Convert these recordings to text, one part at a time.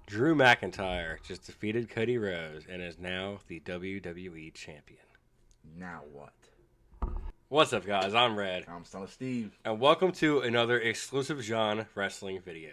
Drew McIntyre just defeated Cody Rhodes and is now the WWE Champion. Now what? What's up, guys? I'm Red. I'm Son of Steve. And welcome to another exclusive John Wrestling video.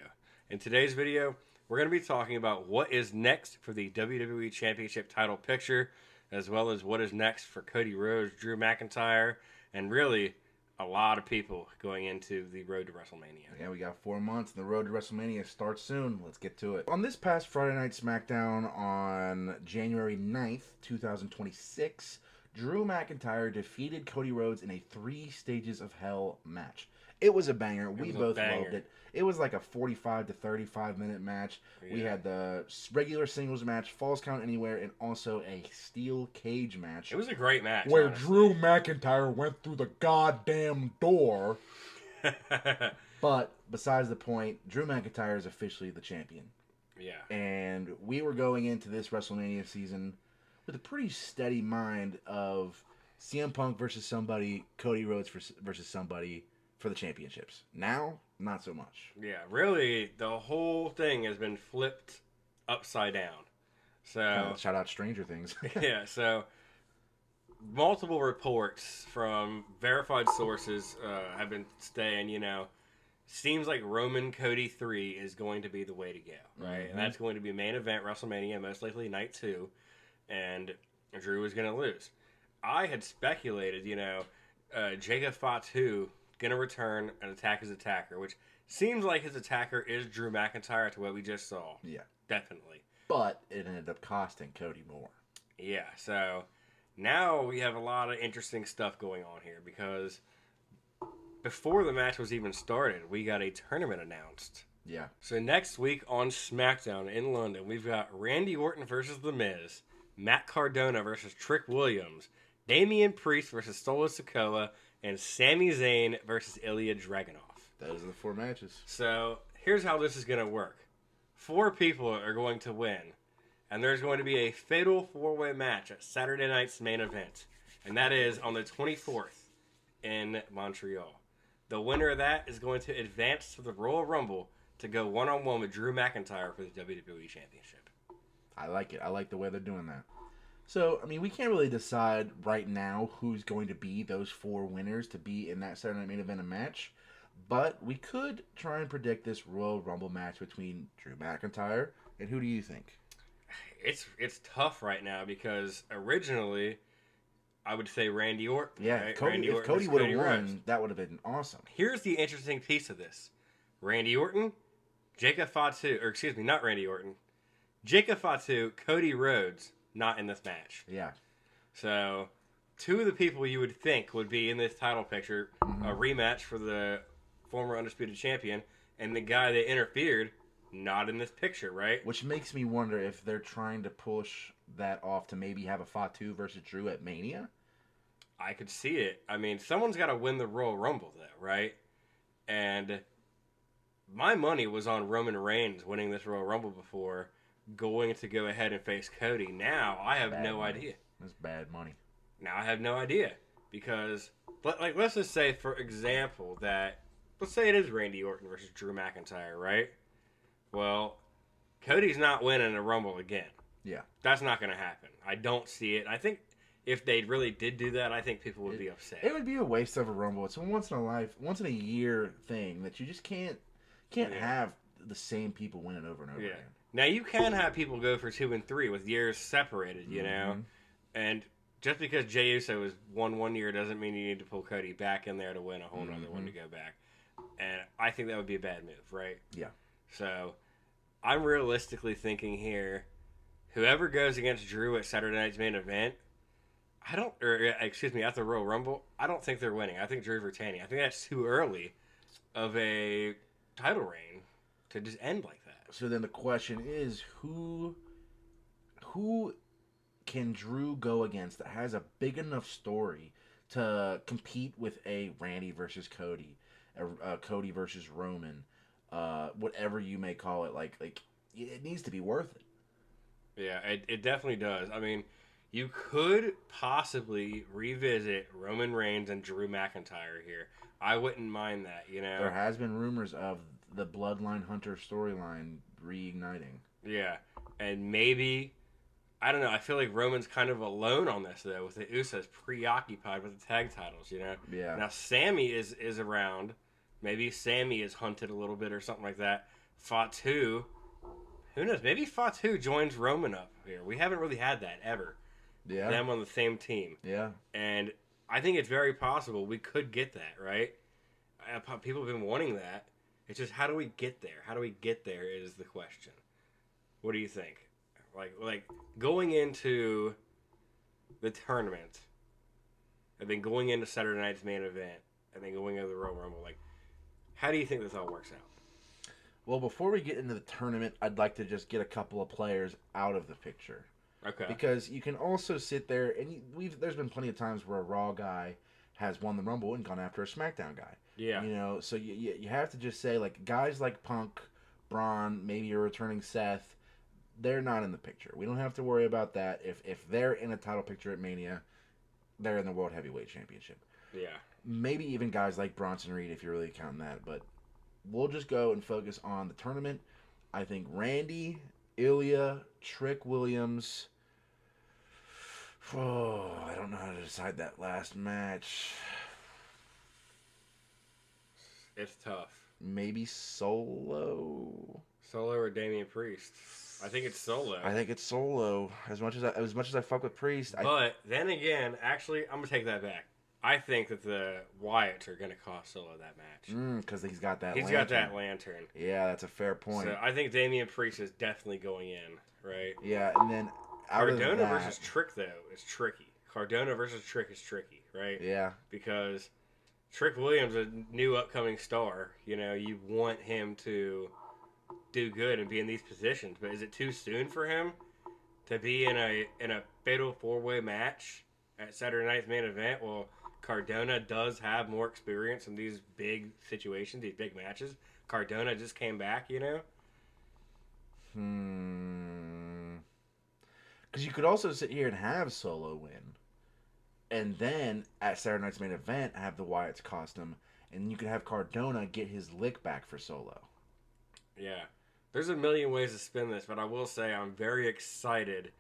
In today's video, we're going to be talking about what is next for the WWE Championship title picture, as well as what is next for Cody Rhodes, Drew McIntyre, and really a lot of people going into the road to WrestleMania. Yeah, we got 4 months. The road to WrestleMania starts soon. Let's get to it. On this past Friday Night SmackDown on January 9th, 2026, Drew McIntyre defeated Cody Rhodes in a 3 Stages of Hell match. It was a banger. We both loved it. It was like a 45 to 35 minute match. Yeah. We had the regular singles match, Falls Count Anywhere, and also a steel cage match. It was a great match. Where honestly, Drew McIntyre went through the goddamn door. But besides the point, Drew McIntyre is officially the champion. Yeah. And we were going into this WrestleMania season with a pretty steady mind of CM Punk versus somebody, Cody Rhodes versus somebody for the championships. Now, not so much. Yeah, really, the whole thing has been flipped upside down. So shout out Stranger Things. Yeah, so multiple reports from verified sources have been saying, seems like Roman Cody 3 is going to be the way to go, right? Mm-hmm. And that's going to be main event WrestleMania, most likely night 2, and Drew is going to lose. I had speculated, Jacob Fatu going to return and attack his attacker, which seems like his attacker is Drew McIntyre to what we just saw. Yeah. Definitely. But it ended up costing Cody more. Yeah, so now we have a lot of interesting stuff going on here because before the match was even started, we got a tournament announced. Yeah. So next week on SmackDown in London, we've got Randy Orton versus The Miz, Matt Cardona versus Trick Williams, Damian Priest versus Solo Sikoa, and Sami Zayn versus Ilya Dragunov. Those are the 4 matches. So here's how this is going to work. 4 people are going to win, and there's going to be a fatal 4-way match at Saturday night's main event, and that is on the 24th in Montreal. The winner of that is going to advance to the Royal Rumble to go one-on-one with Drew McIntyre for the WWE Championship. I like it. I like the way they're doing that. So, we can't really decide right now who's going to be those 4 winners to be in that Saturday Night Main Event match, but we could try and predict this Royal Rumble match between Drew McIntyre, and who do you think? It's tough right now because originally I would say Randy Orton. Yeah, right? if Cody would have won, that would have been awesome. Here's the interesting piece of this. Randy Orton, Jacob Fatu, or excuse me, not Randy Orton. Jacob Fatu, Cody Rhodes, not in this match. Yeah. So, 2 of the people you would think would be in this title picture, a rematch for the former Undisputed Champion, and the guy that interfered, not in this picture, right? Which makes me wonder if they're trying to push that off to maybe have a Fatu versus Drew at Mania? I could see it. Someone's got to win the Royal Rumble, though, right? And my money was on Roman Reigns winning this Royal Rumble before going to go ahead and face Cody. Now I have no idea. That's bad money. Now I have no idea because, let's just say, for example, let's say it is Randy Orton versus Drew McIntyre, right? Well, Cody's not winning a Rumble again. Yeah. That's not going to happen. I don't see it. I think if they really did do that, I think people would be upset. It would be a waste of a Rumble. It's a once in a year thing that you just can't have the same people winning over and over again. Now, you can have people go for 2 and 3 with years separated, know? And just because Jey Uso has won 1 year doesn't mean you need to pull Cody back in there to win a whole other one to go back. And I think that would be a bad move, right? Yeah. So, I'm realistically thinking here, whoever goes against Drew at Saturday night's main event, at the Royal Rumble, I don't think they're winning. I think Drew's retaining. I think that's too early of a title reign to just end like that. So then the question is, who can Drew go against that has a big enough story to compete with a Randy versus Cody, a Cody versus Roman, whatever you may call it. Like it needs to be worth it. Yeah, it definitely does. You could possibly revisit Roman Reigns and Drew McIntyre here. I wouldn't mind that, There has been rumors of the Bloodline Hunter storyline reigniting. Yeah, and maybe, I don't know, I feel like Roman's kind of alone on this, though, with the Usos preoccupied with the tag titles, you know? Yeah. Now, Sammy is around. Maybe Sammy is hunted a little bit or something like that. Fatu, who knows? Maybe Fatu joins Roman up here. We haven't really had that ever. Yeah. Them on the same team. Yeah. And I think it's very possible we could get that, right? People have been wanting that. It's just, how do we get there? How do we get there is the question. What do you think? Like going into the tournament, and then going into Saturday night's main event, and then going into the Royal Rumble, like, how do you think this all works out? Well, before we get into the tournament, I'd like to just get a couple of players out of the picture. Okay. Because you can also sit there, and there's been plenty of times where a Raw guy has won the Rumble and gone after a SmackDown guy. Yeah. You know, so you have to just say, like, guys like Punk, Braun, maybe a returning Seth, they're not in the picture. We don't have to worry about that. If they're in a title picture at Mania, they're in the World Heavyweight Championship. Yeah. Maybe even guys like Bronson Reed, if you're really counting that. But we'll just go and focus on the tournament. I think Randy, Ilya, Trick Williams. Oh, I don't know how to decide that last match. It's tough. Maybe Solo. Solo or Damian Priest? I think it's Solo. I think it's Solo. As much as I fuck with Priest, But then again, actually, I'm gonna take that back. I think that the Wyatts are gonna cost Solo that match. because he's got that. He's got that lantern. Yeah, that's a fair point. So I think Damian Priest is definitely going in, right? Yeah, and then Cardona versus Trick though is tricky. Cardona versus Trick is tricky, right? Yeah, Because Trick Williams, a new upcoming star, you know, you want him to do good and be in these positions, but is it too soon for him to be in a fatal four-way match at Saturday night's main event? Well, Cardona does have more experience in these big situations, these big matches. Cardona just came back, you know? Because you could also sit here and have Solo win, and then at Saturday night's main event have the Wyatts cost him, and you could have Cardona get his lick back for Solo. Yeah. There's a million ways to spin this, but I will say I'm very excited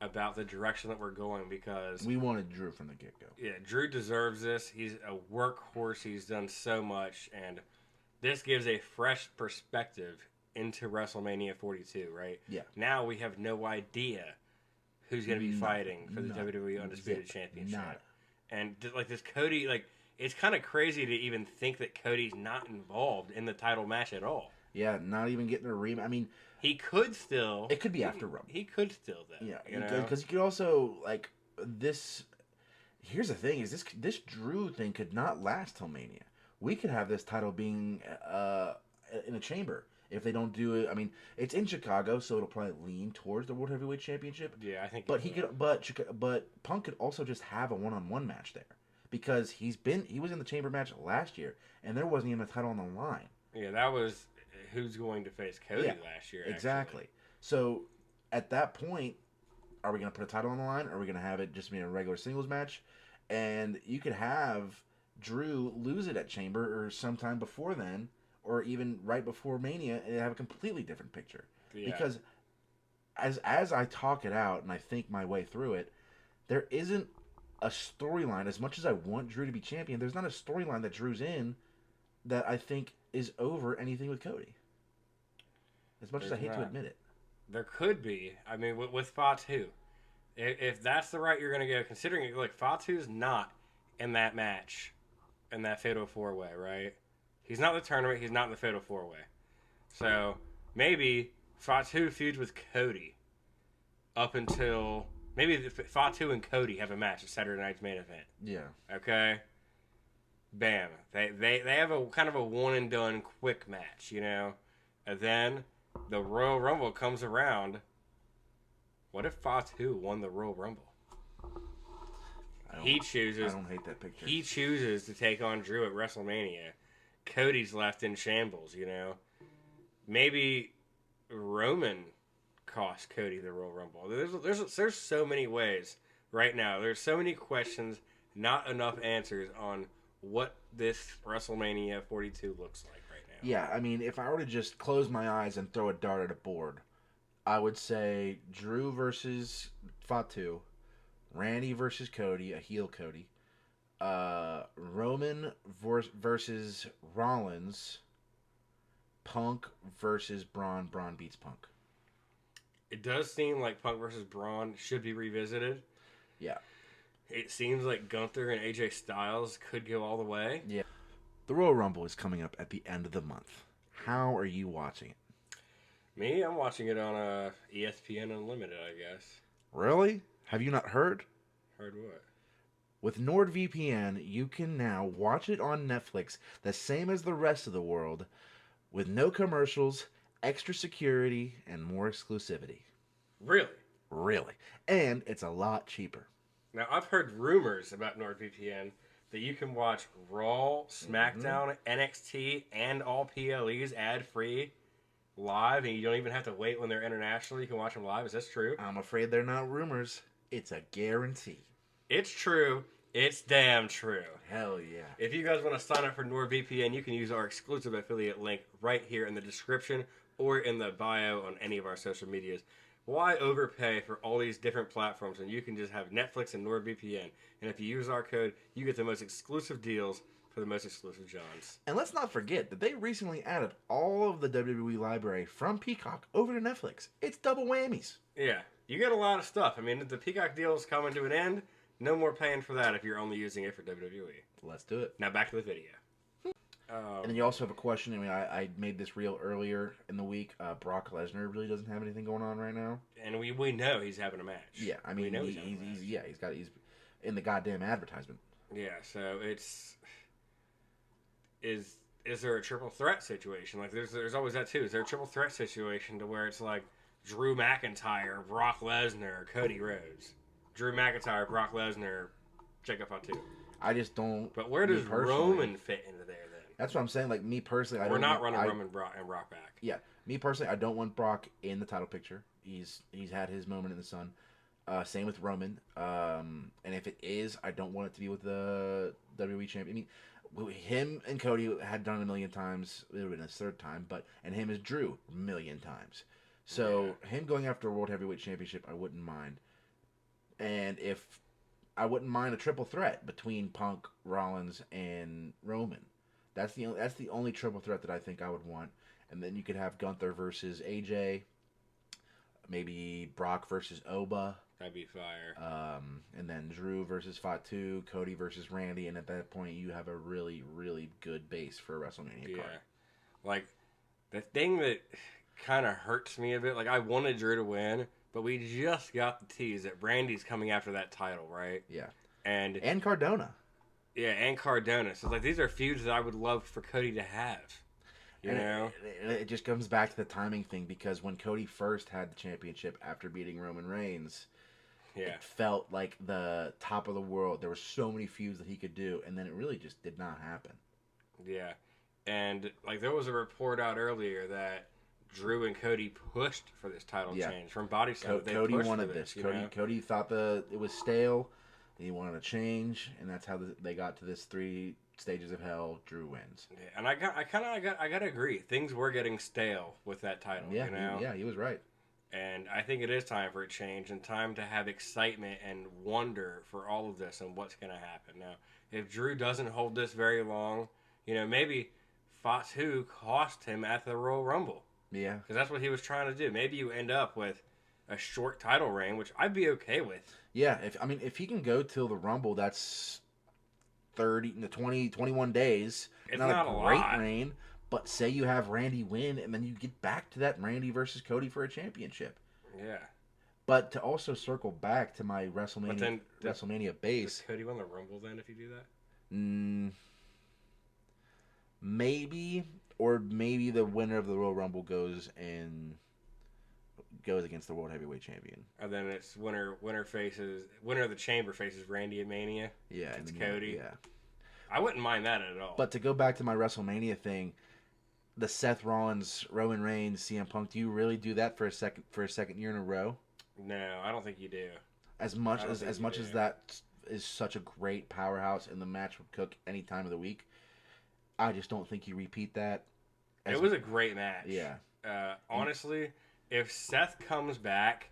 about the direction that we're going because We wanted Drew from the get-go. yeah, Drew deserves this. He's a workhorse. He's done so much, and this gives a fresh perspective into WrestleMania 42, right? Yeah. Now we have no idea who's going to be fighting for the WWE Undisputed Championship. Nada. And like this Cody, like it's kind of crazy to even think that Cody's not involved in the title match at all. Yeah, not even getting a rematch. I mean, He could still. it could be after Rumble. He could still, though. Yeah, you know? because you could also, like, this... Here's the thing, is this Drew thing could not last till Mania. We could have this title being in a chamber if they don't do it. I mean, it's in Chicago, so it'll probably lean towards the World Heavyweight Championship. Yeah, I think. But but Punk could also just have a one-on-one match there because he was in the chamber match last year, and there wasn't even a title on the line. Yeah, that was who's going to face Cody last year. Exactly. So at that point, are we going to put a title on the line? Or are we going to have it just be a regular singles match? And you could have Drew lose it at Chamber or sometime before then, or even right before Mania, and have a completely different picture. Yeah. Because as I talk it out and I think my way through it, there isn't a storyline. As much as I want Drew to be champion, there's not a storyline that Drew's in that I think is over anything with Cody. As much as I hate to admit it. There could be. I mean, with Fatu. If that's the route you're going to go, considering it, like, Fatu's not in that match, in that Fatal 4-Way, right? He's not in the tournament. He's not in the Fatal 4-Way. So, maybe Fatu feuds with Cody up until... Maybe Fatu and Cody have a match at Saturday night's main event. Yeah. Okay? Bam. They have a kind of a one-and-done quick match, you know? And then the Royal Rumble comes around. What if Fatu won the Royal Rumble? I don't hate that picture. He chooses to take on Drew at WrestleMania. Cody's left in shambles, you know? Maybe Roman cost Cody the Royal Rumble. There's so many ways right now. There's so many questions, not enough answers on what this WrestleMania 42 looks like right Yeah, I mean, if I were to just close my eyes and throw a dart at a board, I would say Drew versus Fatu, Randy versus Cody, a heel Cody, Roman versus Rollins, Punk versus Braun. Braun beats Punk. It does seem like Punk versus Braun should be revisited. Yeah. It seems like Gunther and AJ Styles could go all the way. Yeah. The Royal Rumble is coming up at the end of the month. How are you watching it? Me, I'm watching it on ESPN Unlimited, I guess. Really? Have you not heard? Heard what? With NordVPN, you can now watch it on Netflix the same as the rest of the world, with no commercials, extra security, and more exclusivity. Really? Really. And it's a lot cheaper. Now, I've heard rumors about NordVPN that you can watch Raw, SmackDown, NXT, and all PLEs ad-free live, and you don't even have to wait when they're international. You can watch them live. Is this true? I'm afraid they're not rumors. It's a guarantee. It's true. It's damn true. Hell yeah. If you guys want to sign up for NordVPN, you can use our exclusive affiliate link right here in the description or in the bio on any of our social medias. Why overpay for all these different platforms when you can just have Netflix and NordVPN? And if you use our code, you get the most exclusive deals for the most exclusive Johns. And let's not forget that they recently added all of the WWE library from Peacock over to Netflix. It's double whammies. Yeah, you get a lot of stuff. I mean, the Peacock deal is coming to an end. No more paying for that if you're only using it for WWE. Let's do it. Now back to the video. And then you also have a question. I mean, I made this reel earlier in the week. Brock Lesnar really doesn't have anything going on right now. And we know he's having a match. Yeah, I mean, he's in the goddamn advertisement. Yeah, so is there a triple threat situation? Like there's always that too. Is there a triple threat situation to where it's like Drew McIntyre, Brock Lesnar, Cody Rhodes? Drew McIntyre, Brock Lesnar, Jacob Fatu. I just don't. But where does Roman fit into there then? That's what I'm saying. Like me personally, We're not running Roman and Brock back. Yeah, me personally, I don't want Brock in the title picture. He's had his moment in the sun. Same with Roman. And if it is, I don't want it to be with the WWE Champion. I mean, him and Cody had done it a million times. It would have been his third time, and him as Drew a million times. So him going after a World Heavyweight Championship, I wouldn't mind. And if I wouldn't mind a triple threat between Punk, Rollins, and Roman. That's the only triple threat that I think I would want. And then you could have Gunther versus AJ, maybe Brock versus Oba. That'd be fire. And then Drew versus Fatu, Cody versus Randy, and at that point you have a really, really good base for a WrestleMania card. Like the thing that kind of hurts me a bit. Like I wanted Drew to win, but we just got the tease that Randy's coming after that title, right? Yeah. And Cardona. Yeah, and Cardona. So like these are feuds that I would love for Cody to have. You know? It just comes back to the timing thing, because when Cody first had the championship after beating Roman Reigns, it felt like the top of the world. There were so many feuds that he could do, and then it really just did not happen. Yeah. And like there was a report out earlier that Drew and Cody pushed for this title change from Body Slam. Cody wanted this. Cody thought it was stale. He wanted a change, and that's how they got to this 3 stages of hell. Drew wins. Yeah, and I gotta agree. Things were getting stale with that title. Yeah, you know? He was right. And I think it is time for a change and time to have excitement and wonder for all of this and what's going to happen. Now, if Drew doesn't hold this very long, maybe Fatu cost him at the Royal Rumble. Yeah. Because that's what he was trying to do. Maybe you end up with a short title reign, which I'd be okay with. Yeah, if he can go till the Rumble, that's 21 days. It's not a great reign, but say you have Randy win, and then you get back to that Randy versus Cody for a championship. Yeah. But to also circle back to my WrestleMania base. Does Cody win the Rumble then if you do that? Maybe, or maybe the winner of the Royal Rumble goes against the World Heavyweight Champion. And then it's winner of the Chamber faces Randy at Mania. Yeah, it's Cody. Yeah. I wouldn't mind that at all. But to go back to my WrestleMania thing, the Seth Rollins, Roman Reigns, CM Punk, do you really do that for a second year in a row? No, I don't think you do. As much as that is such a great powerhouse and the match would cook any time of the week, I just don't think you repeat that. It was a great match. Yeah. Honestly, if Seth comes back,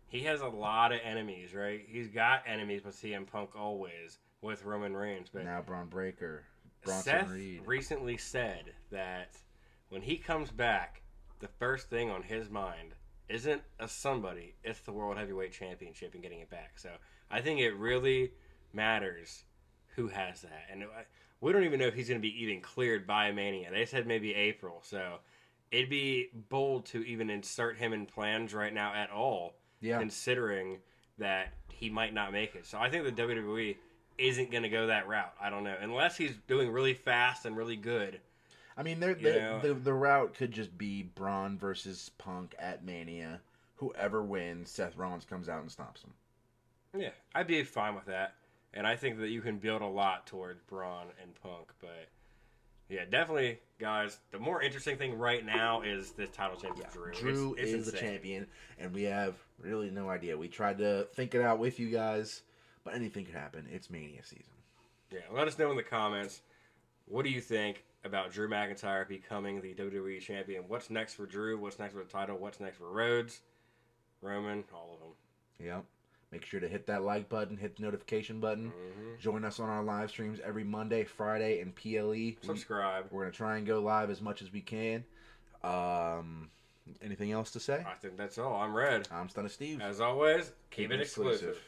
he has a lot of enemies, right? He's got enemies with CM Punk always, with Roman Reigns. But now Braun Breaker, Bronson Seth Reed. recently said that when he comes back, the first thing on his mind isn't a somebody, it's the World Heavyweight Championship and getting it back. So I think it really matters who has that. And we don't even know if he's going to be even cleared by Mania. They said maybe April. So it'd be bold to even insert him in plans right now at all, considering that he might not make it. So I think the WWE isn't going to go that route. I don't know. Unless he's doing really fast and really good. I mean, the route could just be Braun versus Punk at Mania. Whoever wins, Seth Rollins comes out and stops him. Yeah, I'd be fine with that. And I think that you can build a lot towards Braun and Punk. But, yeah, definitely, guys, the more interesting thing right now is this title change with Drew. Drew is the champion, and we have really no idea. We tried to think it out with you guys, but anything could happen. It's Mania season. Yeah, let us know in the comments. What do you think about Drew McIntyre becoming the WWE Champion? What's next for Drew? What's next for the title? What's next for Rhodes? Roman? All of them. Yep. Make sure to hit that like button, hit the notification button. Mm-hmm. Join us on our live streams every Monday, Friday, and PLE. Subscribe. We're going to try and go live as much as we can. Anything else to say? I think that's all. I'm Red. I'm Stunna Steve. As always, keep it exclusive.